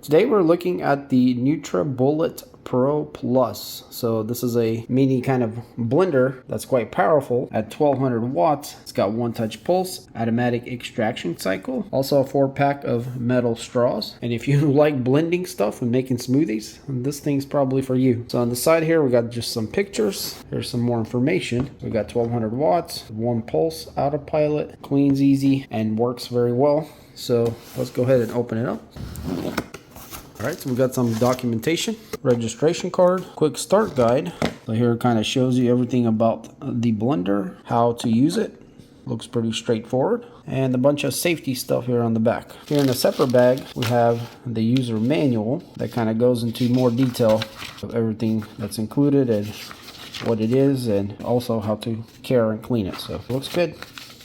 Today we're looking at the Nutribullet Pro Plus. So this is a mini kind of blender that's quite powerful at 1200 watts. It's got one touch pulse, automatic extraction cycle, also a 4-pack of metal straws. And if you like blending stuff and making smoothies, this thing's probably for you. So on the side here we got just some pictures. Here's some more information. We got 1200 watts, one pulse, autopilot, cleans easy and works very well. So let's go ahead and open it up. Alright, so we got some documentation, registration card, quick start guide. So here it kind of shows you everything about the blender, how to use it. Looks pretty straightforward. And a bunch of safety stuff here on the back. Here in a separate bag, we have the user manual that kind of goes into more detail of everything that's included and what it is, and also how to care and clean it. So it looks good.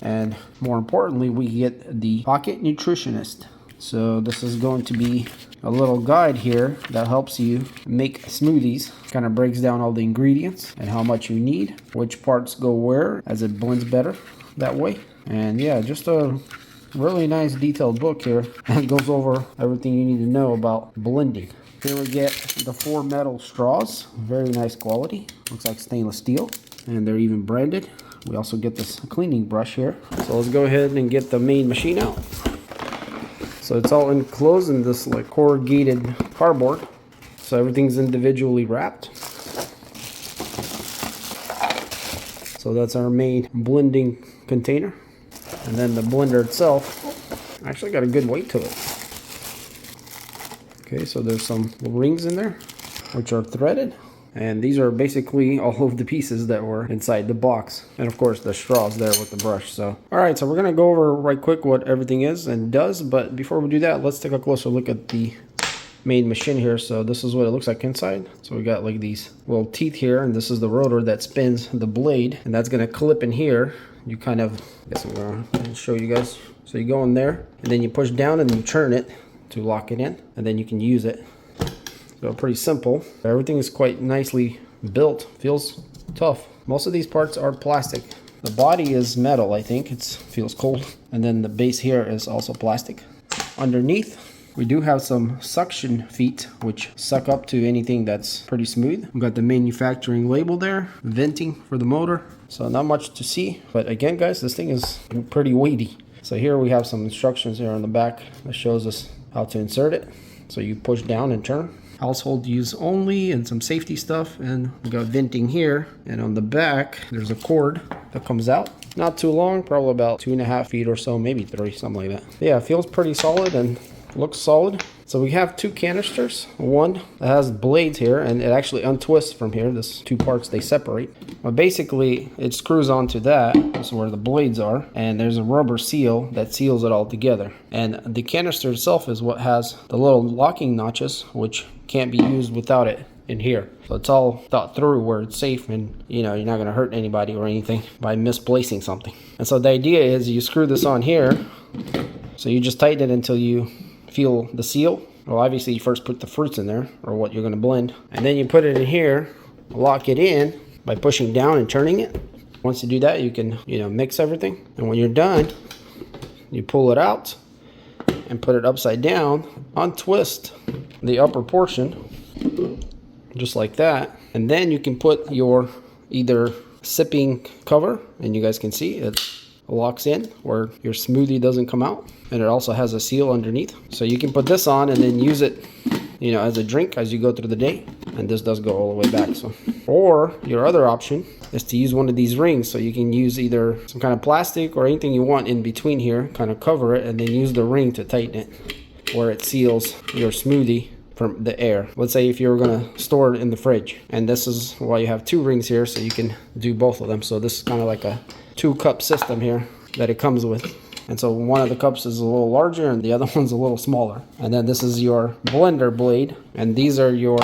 And more importantly, we get the Pocket Nutritionist. So this is going to be a little guide here that helps you make smoothies. Kind of breaks down all the ingredients and how much you need, which parts go where, as it blends better that way. And yeah, just a really nice detailed book here that goes over everything you need to know about blending. Here we get the 4 metal straws, very nice quality, looks like stainless steel, and they're even branded. We also get this cleaning brush here. So let's go ahead and get the main machine out. So it's all enclosed in this like corrugated cardboard. So everything's individually wrapped. So that's our main blending container. And then the blender itself actually got a good weight to it. Okay, so there's some rings in there, which are threaded. And these are basically all of the pieces that were inside the box. And of course the straws there with the brush. So alright, so we're going to go over right quick what everything is and does. But before we do that, let's take a closer look at the main machine here. So this is what it looks like inside. So we got like these little teeth here, and this is the rotor that spins the blade. And that's going to clip in here. You kind of, I guess I'm going to show you guys. So you go in there, and then you push down and you turn it to lock it in. And then you can use it. So pretty simple. Everything is quite nicely built. Feels tough. Most of these parts are plastic. The body is metal, I think. It feels cold. And then the base here is also plastic. Underneath, we do have some suction feet, which suck up to anything that's pretty smooth. We've got the manufacturing label there, venting for the motor. So not much to see. But again, guys, this thing is pretty weighty. So here we have some instructions here on the back that shows us how to insert it. So you push down and turn. Household use only, and some safety stuff, and we got venting here, and on the back there's a cord that comes out. Not too long, probably about 2.5 feet or so, maybe 3, something like that. Yeah, it feels pretty solid and looks solid. So we have 2 canisters, one that has blades here, and it actually untwists from here. This 2 parts, they separate, but basically it screws onto that. This is where the blades are, and there's a rubber seal that seals it all together. And the canister itself is what has the little locking notches, which can't be used without it in here. So it's all thought through where it's safe, and you know, you're not going to hurt anybody or anything by misplacing something. And so the idea is you screw this on here, so you just tighten it until you feel the seal. Well, obviously you first put the fruits in there, or what you're going to blend, and then you put it in here, lock it in by pushing down and turning it. Once you do that, you can, you know, mix everything, and when you're done, you pull it out and put it upside down, untwist the upper portion just like that, and then you can put your either sipping cover, and you guys can see it locks in where your smoothie doesn't come out, and it also has a seal underneath, so you can put this on and then use it, you know, as a drink as you go through the day. And this does go all the way back. So, or your other option is to use one of these rings, so you can use either some kind of plastic or anything you want in between here, kind of cover it, and then use the ring to tighten it where it seals your smoothie from the air. Let's say if you were going to store it in the fridge, and this is why you have 2 rings here, so you can do both of them. So this is kind of like a 2-cup system here that it comes with. And so one of the cups is a little larger and the other one's a little smaller. And then this is your blender blade, and these are your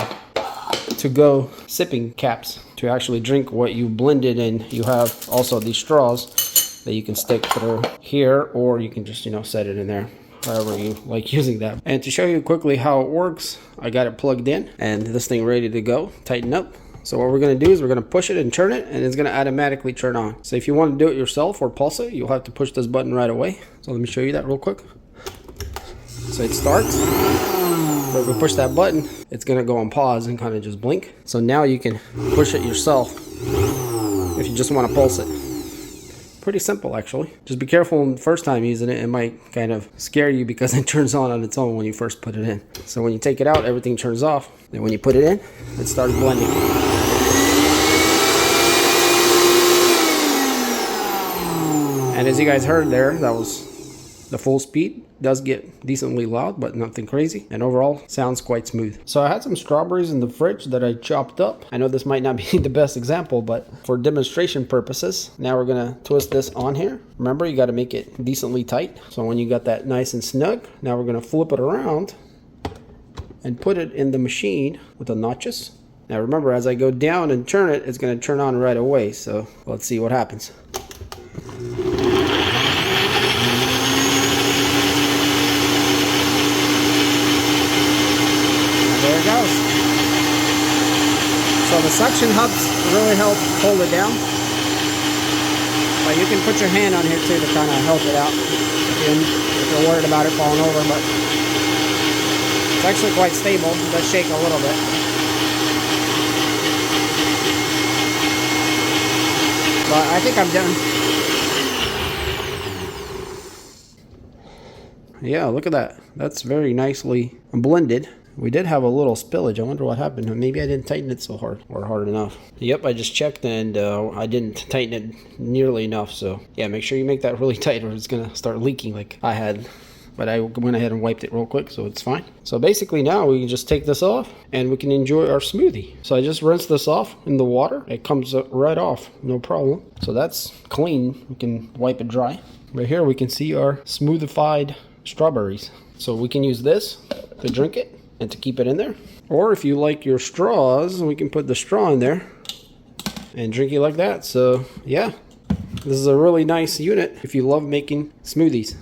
to-go sipping caps to actually drink what you blended. And you have also these straws that you can stick through here, or you can just, you know, set it in there however you like using that. And to show you quickly how it works, I got it plugged in and this thing ready to go, tighten up. So what we're going to do is we're going to push it and turn it, and it's going to automatically turn on. So if you want to do it yourself or pulse it, you'll have to push this button right away. So let me show you that real quick. So it starts. But if we push that button, it's gonna go on pause and kind of just blink. So now you can push it yourself if you just want to pulse it. Pretty simple, actually. Just be careful the first time using it. It might kind of scare you because it turns on its own when you first put it in. So when you take it out, everything turns off. And when you put it in, it starts blending. And as you guys heard there, that was the full speed. Does get decently loud, but nothing crazy. And overall, sounds quite smooth. So I had some strawberries in the fridge that I chopped up. I know this might not be the best example, but for demonstration purposes, now we're gonna twist this on here. Remember, you gotta make it decently tight. So when you got that nice and snug, now we're gonna flip it around and put it in the machine with the notches. Now remember, as I go down and turn it, it's gonna turn on right away. So let's see what happens. There it goes. So the suction hubs really help hold it down. But you can put your hand on here too to kind of help it out if you're worried about it falling over. But it's actually quite stable. It does shake a little bit. But I think I'm done. Yeah, look at that. That's very nicely blended. We did have a little spillage. I wonder what happened. Maybe I didn't tighten it so hard or hard enough. Yep, I just checked and I didn't tighten it nearly enough. So yeah, make sure you make that really tight or it's gonna start leaking like I had. But I went ahead and wiped it real quick, so it's fine. So basically now we can just take this off and we can enjoy our smoothie. So I just rinsed this off in the water. It comes right off, no problem. So that's clean. We can wipe it dry. Right here we can see our smoothified strawberries. So we can use this to drink it and to keep it in there. Or if you like your straws, we can put the straw in there and drink it like that. So yeah, this is a really nice unit if you love making smoothies.